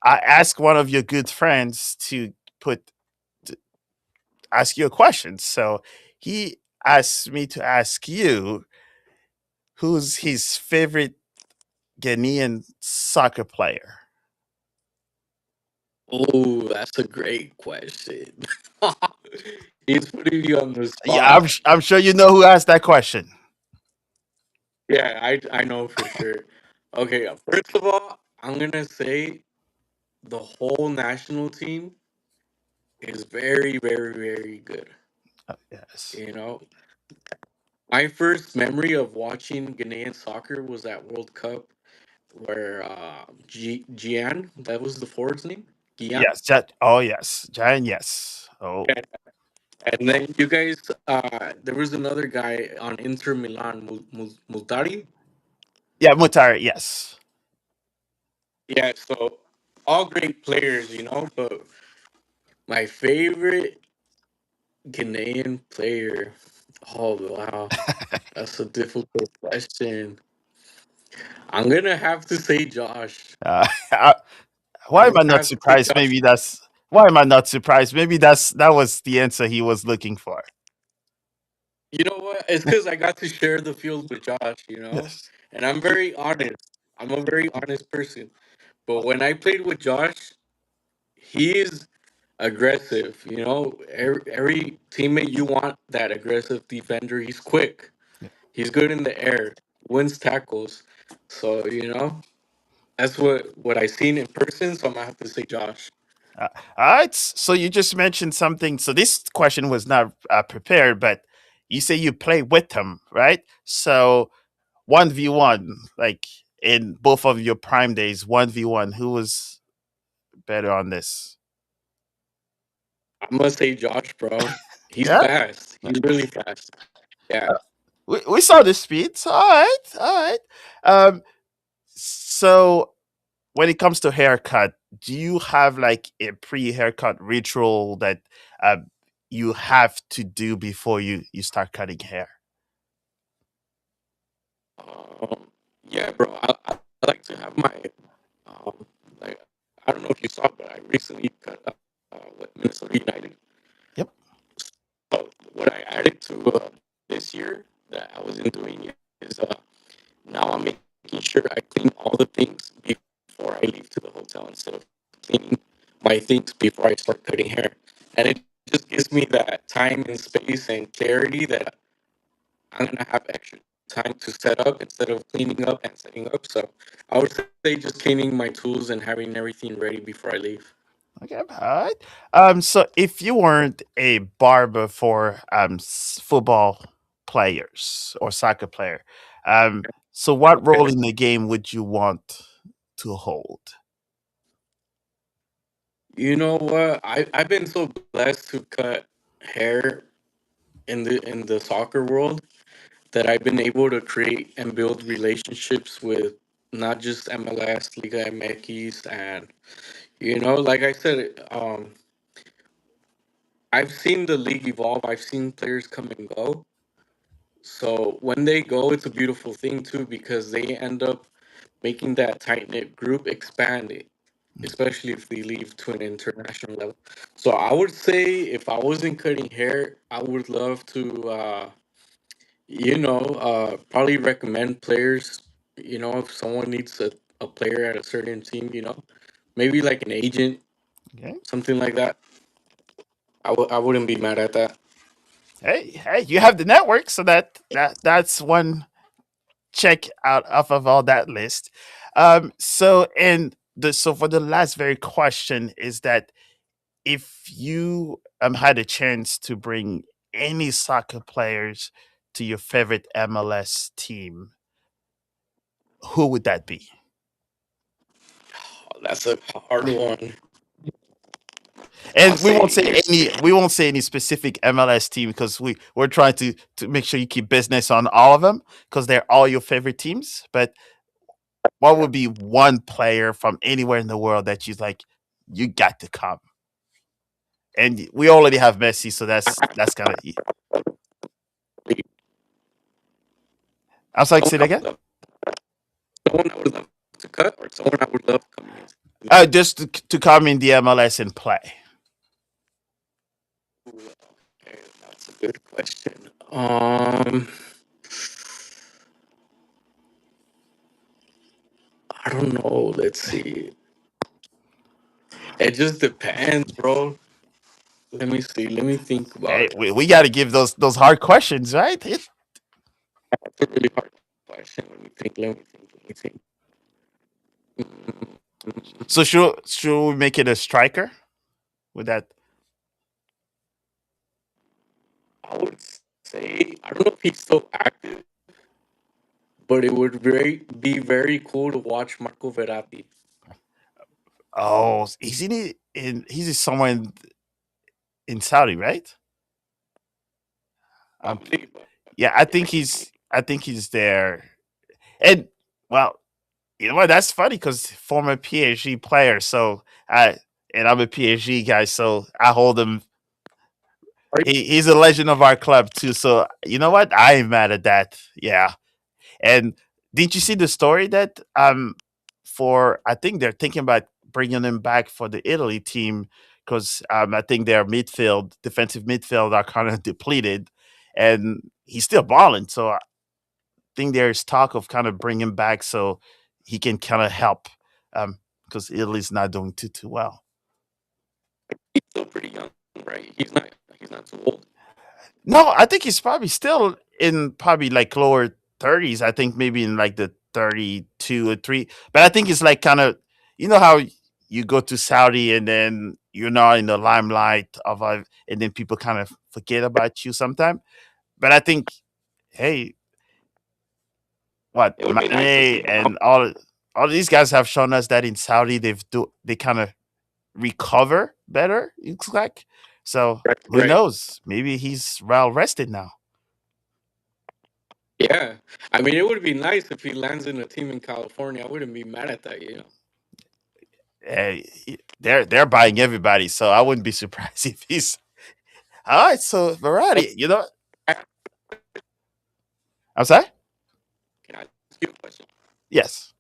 I asked one of your good friends put to ask you a question. So he asked me to ask you who's his favorite Ghanaian soccer player. Oh, that's a great question. He's putting you on the Yeah, spot. I'm sure you know who asked that question. Yeah, I know for sure. Okay, first of all, I'm gonna say the whole national team is very, very, very good. Yes. You know, my first memory of watching Ghanaian soccer was at World Cup where Gian, that was the forward's name, Gian. Yes. Oh, yes. Giant. Yes. Oh, And and then you guys, there was another guy on Inter Milan, Multari. yeah. Mutare. Yes. Yeah, so all great players, you know, but my favorite Ghanaian player. Oh wow, that's a difficult question. I'm gonna have to say Josh. Uh, I why am I would not have to say surprised? Josh. Maybe that's why am I not surprised? Maybe that was the answer he was looking for. You know what? It's because I got to share the field with Josh. Yes. And I'm very honest. I'm a very honest person. But when I played with Josh, he is aggressive. Every teammate you want that aggressive defender. He's quick. He's good in the air. Wins tackles. So that's what I seen in person. So I'm gonna have to say Josh. All right. So you just mentioned something. So this question was not prepared, but you say you play with him, right? So 1v1, like in both of your prime days, 1v1, who was better on this? I'm gonna say Josh, bro. He's Yeah. fast. He's really fast. Yeah. We saw the speeds. All right. All right. So when it comes to haircut, do you have like a pre-haircut ritual that uh, you have to do before you start cutting hair? Yeah, bro. I like to have my um, like I don't know if you saw, but I recently cut with Minnesota United. Yep. So what I added to this year that I wasn't doing is now I'm making sure I clean all the things before I leave to the hotel instead of cleaning my things before I start cutting hair, and it just gives me that time and space and clarity that I'm gonna have extra time to set up instead of cleaning up and setting up. So I would say just cleaning my tools and having everything ready before I leave. Okay. All right. So if you weren't a barber for football players or soccer player, so what Okay. role in the game would you want to hold? You know what? I've been so blessed to cut hair in the soccer world that I've been able to create and build relationships with not just MLS, Liga MX, and like I said, I've seen the league evolve. I've seen players come and go. So when they go, it's a beautiful thing too because they end up making that tight knit group expand it, especially if they leave to an international level. So I would say if I wasn't cutting hair, I would love to, probably recommend players. If someone needs a player at a certain team, maybe like an agent, Okay. something like that. I wouldn't be mad at that. Hey, you have the network, so that's one check out off of all that list. So for the last very question is that if you had a chance to bring any soccer players to your favorite MLS team, who would that be? Oh, that's a hard one. I'll And say if we won't say any specific MLS team because we're trying to make sure you keep business on all of them because they're all your favorite teams. But what would be one player from anywhere in the world that you like? You got to come, and we already have Messi, so that's kind of. I'm sorry, say someone that I again. would love, someone I would love to cut, or someone I would love coming into. Just to come in the MLS and play. Okay, that's a good question. I don't know. Let's see. It just depends, bro. Let me see. Let me think about Hey, it. we got to give those hard questions, right? That's a really hard question. Let me think. Let me think. Let me think. So should we make it a striker with that? I would say I don't know if he's still active, but it would be very cool to watch Marco Verratti. Oh, he's somewhere in Saudi, right? I Um, believe, but yeah, yeah, I think he's there. And well, you know what? That's funny because former PSG player. So I and I'm a PSG guy, so I hold him Are he's a legend of our club too. So you know what? I ain't mad at that. Yeah. And did you see the story that for I think they're thinking about bringing him back for the Italy team because I think their midfield, defensive midfield, are kind of depleted, and he's still balling. So I think there's talk of kind of bringing him back so he can kind of help because Italy's not doing too well. he's still pretty young, right? He's not too old. No, I think he's probably still in probably like lower 30s. I think maybe in like the 32 or 3. But I think it's like kind of, you know how you go to Saudi and then you're not in the limelight of and then people kind of forget about you sometime. But I think, hey, what It would be nice to see Mane him out. and all these guys have shown us that in Saudi they kind of recover better. It looks like so. Right, Who right. knows? Maybe he's well rested now. Yeah. I mean, it would be nice if he lands in a team in California. I wouldn't be mad at that. They're buying everybody, so I wouldn't be surprised if he's all right. So Oh, variety, you know, can I'm sorry. I ask you a question? Yes.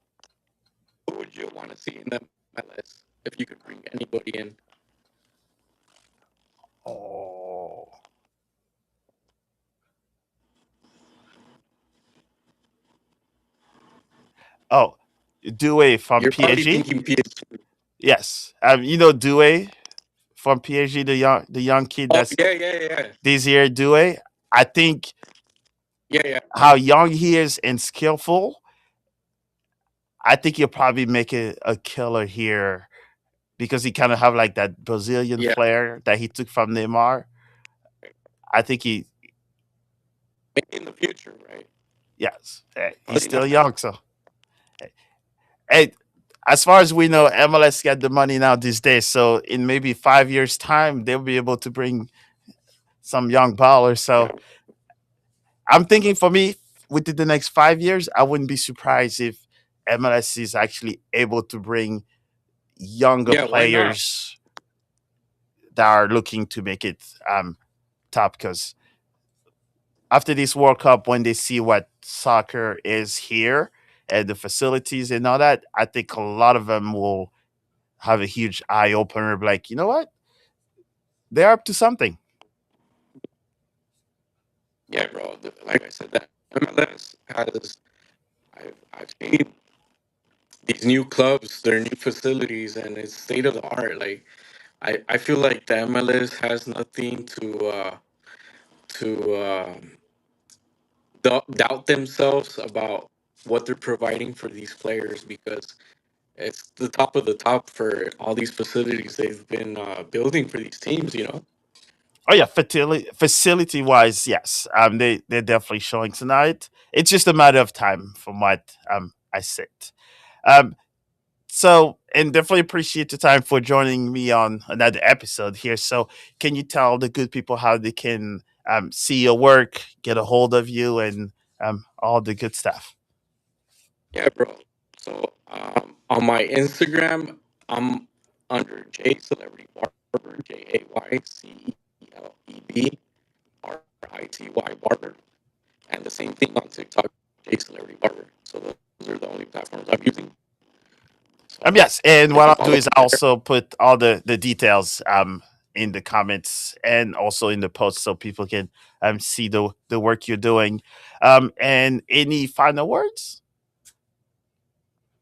Who would you want to see in the MLS if you could bring anybody in? Oh, oh, Due from You're probably PSG. thinking PSG. Yes, you know Due from PSG, the young kid Oh, that's yeah, yeah, yeah. this year. Due, I think Yeah, yeah. how young he is and skillful. I think he'll probably make it a killer here because he kind of have like that Brazilian Yeah. flair that he took from Neymar. I think Maybe in the future, right? yes, he's Probably still not now. young, so hey, as far as we know, MLS got the money now these days. So in maybe 5 years' time, they'll be able to bring some young ballers. Yeah. So I'm thinking for me, within the next 5 years, I wouldn't be surprised if MLS is actually able to bring younger Yeah, why not? players that are looking to make it top. Because after this World Cup, when they see what soccer is here and the facilities and all that, I think a lot of them will have a huge eye opener. Like, you know what? They're up to something. Yeah, bro. Like I said, that MLS has. I've seen these new clubs, their new facilities, and it's state of the art. Like I feel like the MLS has nothing to doubt themselves about what they're providing for these players because it's the top of the top for all these facilities they've been building for these teams. Oh yeah, facility wise, yes. They're definitely showing tonight. It's just a matter of time, from what I said. Um, so and definitely appreciate the time for joining me on another episode here. So can you tell the good people how they can see your work, get a hold of you, and all the good stuff? Yeah, bro. So on my Instagram, I'm under J Celebrity Barber, JayCelebrityBarber, and the same thing on TikTok, J Celebrity Barber. So those are the only platforms I'm using. So Yes, and you what can I'll do follow is me I'll there, also put all the details in the comments and also in the post so people can see the work you're doing. And any final words?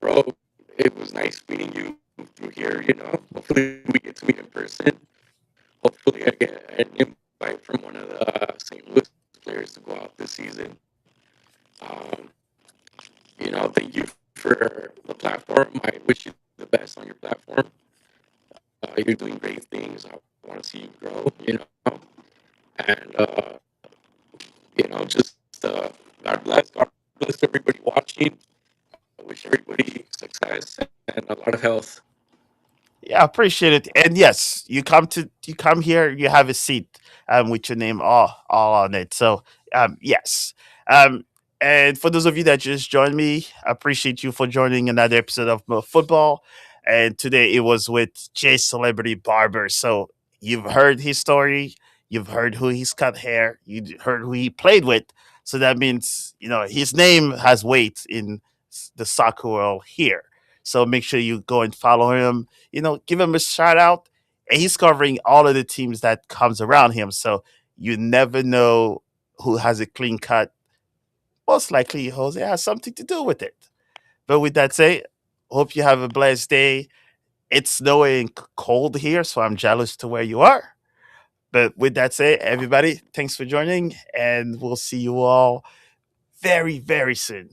bro. It was nice meeting you through here. Hopefully we get to meet in person. Hopefully I get an invite from one of the St. Louis players to go out this season. Um, thank you for the platform. I wish you the best on your platform. You're doing great things. I want to see you grow. And just God bless everybody watching. I wish everybody success and a lot of health. Yeah, I appreciate it. And yes, you come here, you have a seat with your name all on it. So yes. Um and for those of you that just joined me, I appreciate you for joining another episode of MoFutbol. And today it was with Jay Celebrity Barber. So you've heard his story, You've heard who he's cut hair. You heard who he played with. So that means his name has weight in the soccer world here. So make sure you go and follow him. Give him a shout out. And he's covering all of the teams that comes around him. So you never know who has a clean cut. Most likely, Jose has something to do with it. But with that said, hope you have a blessed day. It's snowing cold here, so I'm jealous to where you are. But with that said, everybody, thanks for joining, and we'll see you all very, very soon.